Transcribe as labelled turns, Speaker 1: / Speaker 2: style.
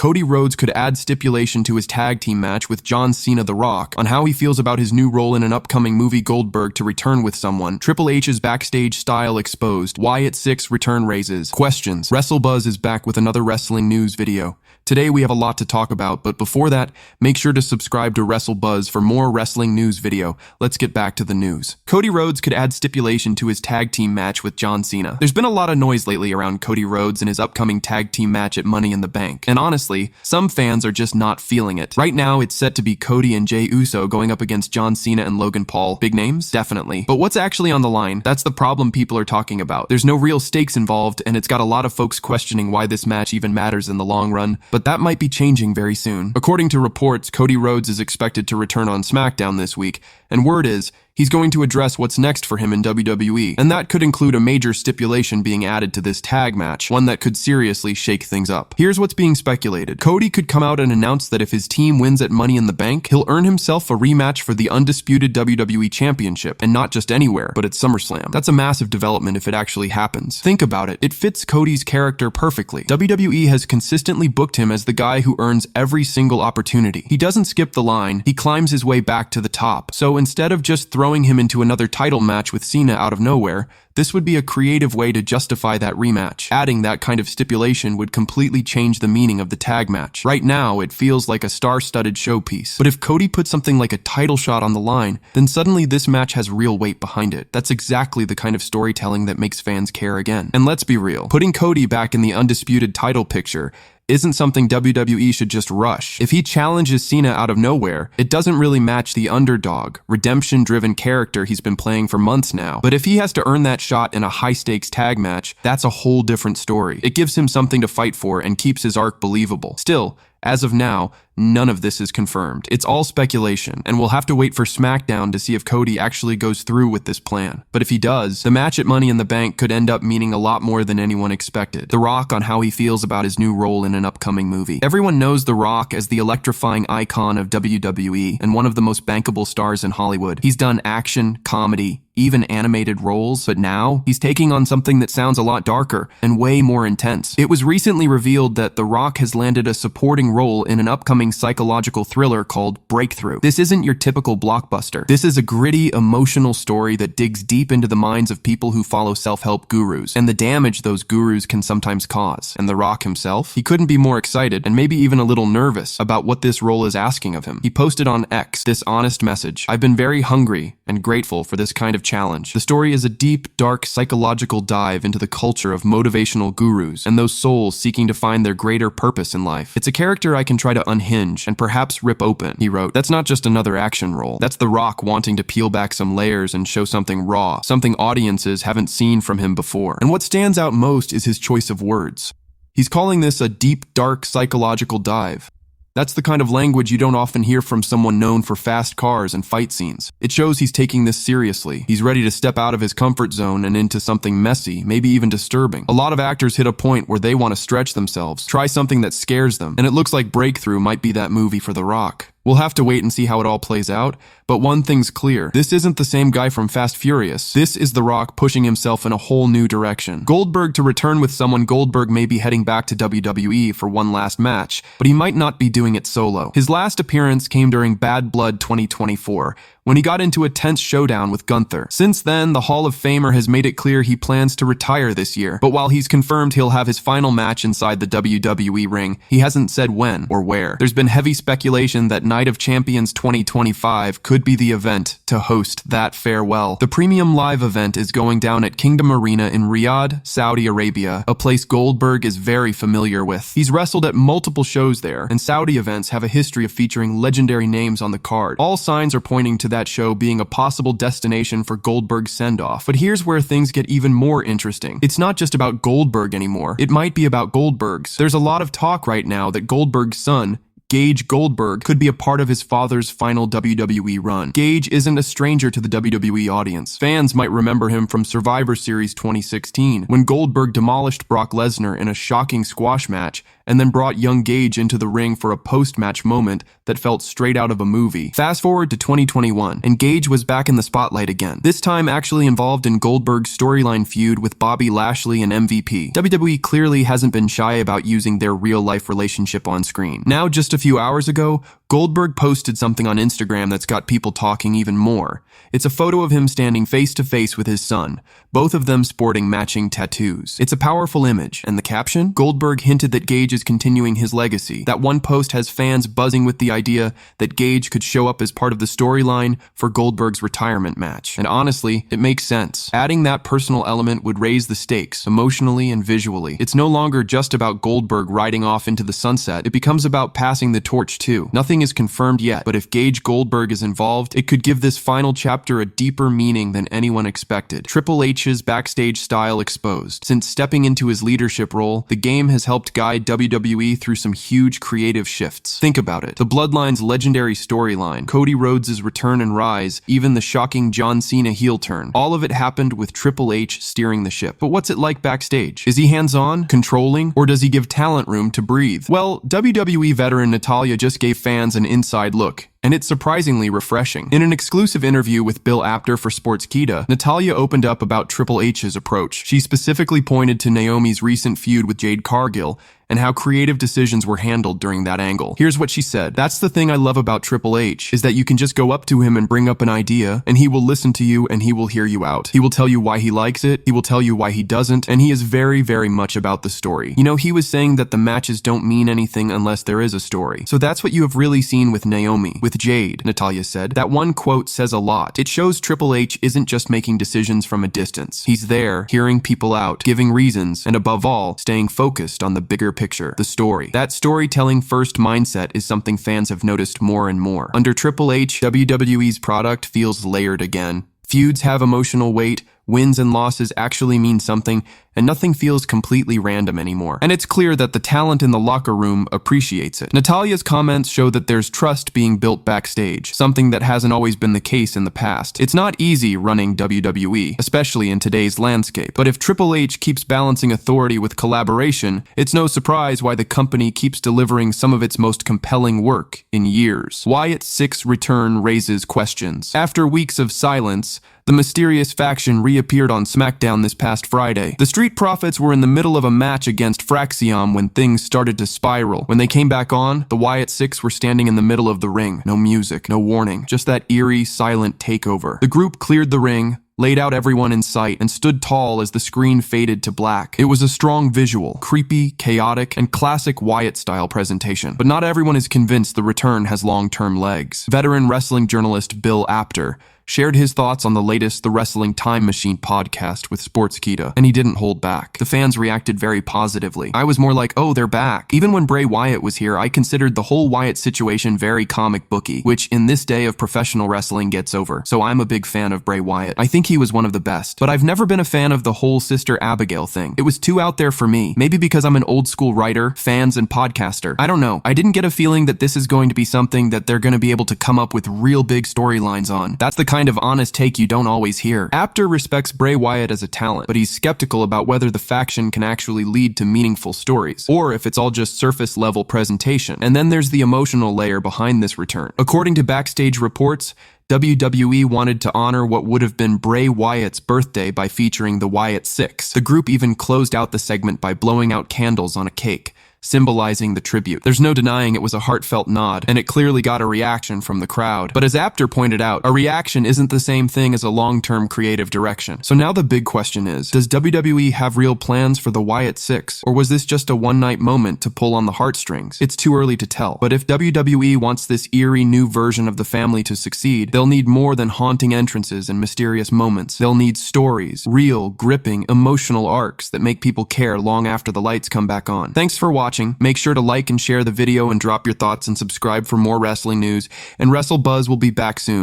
Speaker 1: Cody Rhodes could add stipulation to his tag team match with John Cena The Rock on how he feels about his new role in an upcoming movie Goldberg to return with someone. Triple H's backstage style exposed. Wyatt 6 return raises. Questions. WrestleBuzz is back with another wrestling news video. Today we have a lot to talk about, but before that, make sure to subscribe to WrestleBuzz for more wrestling news video. Let's get back to the news. Cody Rhodes could add stipulation to his tag team match with John Cena. There's been a lot of noise lately around Cody Rhodes and his upcoming tag team match at Money in the Bank. And honestly, some fans are just not feeling it. Right now, it's set to be Cody and Jey Uso going up against John Cena and Logan Paul. Big names? Definitely. But what's actually on the line? That's the problem people are talking about. There's no real stakes involved, and it's got a lot of folks questioning why this match even matters in the long run, but that might be changing very soon. According to reports, Cody Rhodes is expected to return on SmackDown this week, and word is, he's going to address what's next for him in WWE, and that could include a major stipulation being added to this tag match, one that could seriously shake things up. Here's what's being speculated. Cody could come out and announce that if his team wins at Money in the Bank, he'll earn himself a rematch for the undisputed WWE Championship, and not just anywhere, but at SummerSlam. That's a massive development if it actually happens. Think about it. It fits Cody's character perfectly. WWE has consistently booked him as the guy who earns every single opportunity. He doesn't skip the line, he climbs his way back to the top. So instead of just throwing him into another title match with Cena out of nowhere, this would be a creative way to justify that rematch. Adding that kind of stipulation would completely change the meaning of the tag match. Right now, it feels like a star-studded showpiece. But if Cody puts something like a title shot on the line, then suddenly this match has real weight behind it. That's exactly the kind of storytelling that makes fans care again. And let's be real, putting Cody back in the undisputed title picture isn't something WWE should just rush. If he challenges Cena out of nowhere, it doesn't really match the underdog, redemption-driven character he's been playing for months now. But if he has to earn that shot in a high-stakes tag match, that's a whole different story. It gives him something to fight for and keeps his arc believable. Still, as of now, none of this is confirmed. It's all speculation, and we'll have to wait for SmackDown to see if Cody actually goes through with this plan. But if he does, the match at Money in the Bank could end up meaning a lot more than anyone expected. The Rock on how he feels about his new role in an upcoming movie. Everyone knows The Rock as the electrifying icon of WWE and one of the most bankable stars in Hollywood. He's done action, comedy, even animated roles, but now he's taking on something that sounds a lot darker and way more intense. It was recently revealed that The Rock has landed a supporting role in an upcoming psychological thriller called Breakthrough. This isn't your typical blockbuster. This is a gritty, emotional story that digs deep into the minds of people who follow self-help gurus and the damage those gurus can sometimes cause. And The Rock himself, he couldn't be more excited and maybe even a little nervous about what this role is asking of him. He posted on X this honest message: "I've been very hungry and grateful for this kind of challenge. The story is a deep, dark, psychological dive into the culture of motivational gurus and those souls seeking to find their greater purpose in life. It's a character I can try to unhinge and perhaps rip open," he wrote. That's not just another action role. That's The Rock wanting to peel back some layers and show something raw, something audiences haven't seen from him before. And what stands out most is his choice of words. He's calling this a deep, dark, psychological dive. That's the kind of language you don't often hear from someone known for fast cars and fight scenes. It shows he's taking this seriously. He's ready to step out of his comfort zone and into something messy, maybe even disturbing. A lot of actors hit a point where they want to stretch themselves, try something that scares them, and it looks like Breakthrough might be that movie for The Rock. We'll have to wait and see how it all plays out, but one thing's clear. This isn't the same guy from Fast Furious. This is The Rock pushing himself in a whole new direction. Goldberg to return with someone. Goldberg may be heading back to WWE for one last match, but he might not be doing it solo. His last appearance came during Bad Blood 2024, when he got into a tense showdown with Gunther. Since then, the Hall of Famer has made it clear he plans to retire this year, but while he's confirmed he'll have his final match inside the WWE ring, he hasn't said when or where. There's been heavy speculation that Night of Champions 2025 could be the event to host that farewell. The premium live event is going down at Kingdom Arena in Riyadh, Saudi Arabia, a place Goldberg is very familiar with. He's wrestled at multiple shows there, and Saudi events have a history of featuring legendary names on the card. All signs are pointing to that show being a possible destination for Goldberg's send-off. But here's where things get even more interesting. It's not just about Goldberg anymore. It might be about Goldberg's. There's a lot of talk right now that Goldberg's son, Gage Goldberg, could be a part of his father's final WWE run. Gage isn't a stranger to the WWE audience. Fans might remember him from Survivor Series 2016, when Goldberg demolished Brock Lesnar in a shocking squash match and then brought young Gage into the ring for a post-match moment that felt straight out of a movie. Fast forward to 2021, and Gage was back in the spotlight again, this time actually involved in Goldberg's storyline feud with Bobby Lashley and MVP. WWE clearly hasn't been shy about using their real-life relationship on screen. Now, just a few hours ago, Goldberg posted something on Instagram that's got people talking even more. It's a photo of him standing face-to-face with his son, both of them sporting matching tattoos. It's a powerful image, and the caption? Goldberg hinted that Gage is continuing his legacy. That one post has fans buzzing with the idea that Gage could show up as part of the storyline for Goldberg's retirement match. And honestly, it makes sense. Adding that personal element would raise the stakes, emotionally and visually. It's no longer just about Goldberg riding off into the sunset. It becomes about passing the torch too. Nothing is confirmed yet, but if Gage Goldberg is involved, it could give this final chapter a deeper meaning than anyone expected. Triple H's backstage style exposed. Since stepping into his leadership role, the game has helped guide WWE through some huge creative shifts. Think about it. The Bloodline's legendary storyline, Cody Rhodes' return and rise, even the shocking John Cena heel turn. All of it happened with Triple H steering the ship. But what's it like backstage? Is he hands-on, controlling, or does he give talent room to breathe? Well, WWE veteran Natalya just gave fans an inside look, and it's surprisingly refreshing. In an exclusive interview with Bill Apter for Sportskeeda, Natalya opened up about Triple H's approach. She specifically pointed to Naomi's recent feud with Jade Cargill and how creative decisions were handled during that angle. Here's what she said. That's the thing I love about Triple H, is that you can just go up to him and bring up an idea, and he will listen to you and he will hear you out. He will tell you why he likes it, he will tell you why he doesn't, and he is very, very much about the story. You know, he was saying that the matches don't mean anything unless there is a story. So that's what you have really seen with Naomi, with Jade, Natalya said. That one quote says a lot. It shows Triple H isn't just making decisions from a distance. He's there, hearing people out, giving reasons, and above all, staying focused on the bigger picture, the story. That storytelling first mindset is something fans have noticed more and more. Under Triple H, WWE's product feels layered again. Feuds have emotional weight, wins and losses actually mean something, and nothing feels completely random anymore. And it's clear that the talent in the locker room appreciates it. Natalya's comments show that there's trust being built backstage, something that hasn't always been the case in the past. It's not easy running WWE, especially in today's landscape. But if Triple H keeps balancing authority with collaboration, it's no surprise why the company keeps delivering some of its most compelling work in years. Wyatt's 6th return raises questions. After weeks of silence, the mysterious faction reappeared on SmackDown this past Friday. The Street Profits were in the middle of a match against Fraxiom when things started to spiral. When they came back on, the Wyatt 6 were standing in the middle of the ring. No music, no warning, just that eerie, silent takeover. The group cleared the ring, laid out everyone in sight, and stood tall as the screen faded to black. It was a strong visual, creepy, chaotic, and classic Wyatt-style presentation. But not everyone is convinced the return has long-term legs. Veteran wrestling journalist Bill Apter shared his thoughts on the latest The Wrestling Time Machine podcast with Sportskeeda, and he didn't hold back. The fans reacted very positively. I was more like, oh, they're back. Even when Bray Wyatt was here, I considered the whole Wyatt situation very comic booky, which in this day of professional wrestling gets over. So I'm a big fan of Bray Wyatt. I think he was one of the best. But I've never been a fan of the whole Sister Abigail thing. It was too out there for me. Maybe because I'm an old school writer, fans, and podcaster. I don't know. I didn't get a feeling that this is going to be something that they're going to be able to come up with real big storylines on. That's the kind of honest take you don't always hear. Apter respects Bray Wyatt as a talent, but he's skeptical about whether the faction can actually lead to meaningful stories, or if it's all just surface-level presentation. And then there's the emotional layer behind this return. According to Backstage reports, WWE wanted to honor what would have been Bray Wyatt's birthday by featuring the Wyatt 6. The group even closed out the segment by blowing out candles on a cake, symbolizing the tribute. There's no denying it was a heartfelt nod, and it clearly got a reaction from the crowd. But as Apter pointed out, a reaction isn't the same thing as a long-term creative direction. So now the big question is, does WWE have real plans for the Wyatt 6, or was this just a one-night moment to pull on the heartstrings? It's too early to tell. But if WWE wants this eerie new version of the family to succeed, they'll need more than haunting entrances and mysterious moments. They'll need stories, real, gripping, emotional arcs that make people care long after the lights come back on. Thanks for watching. Make sure to like and share the video and drop your thoughts and subscribe for more wrestling news, and WrestleBuzz will be back soon.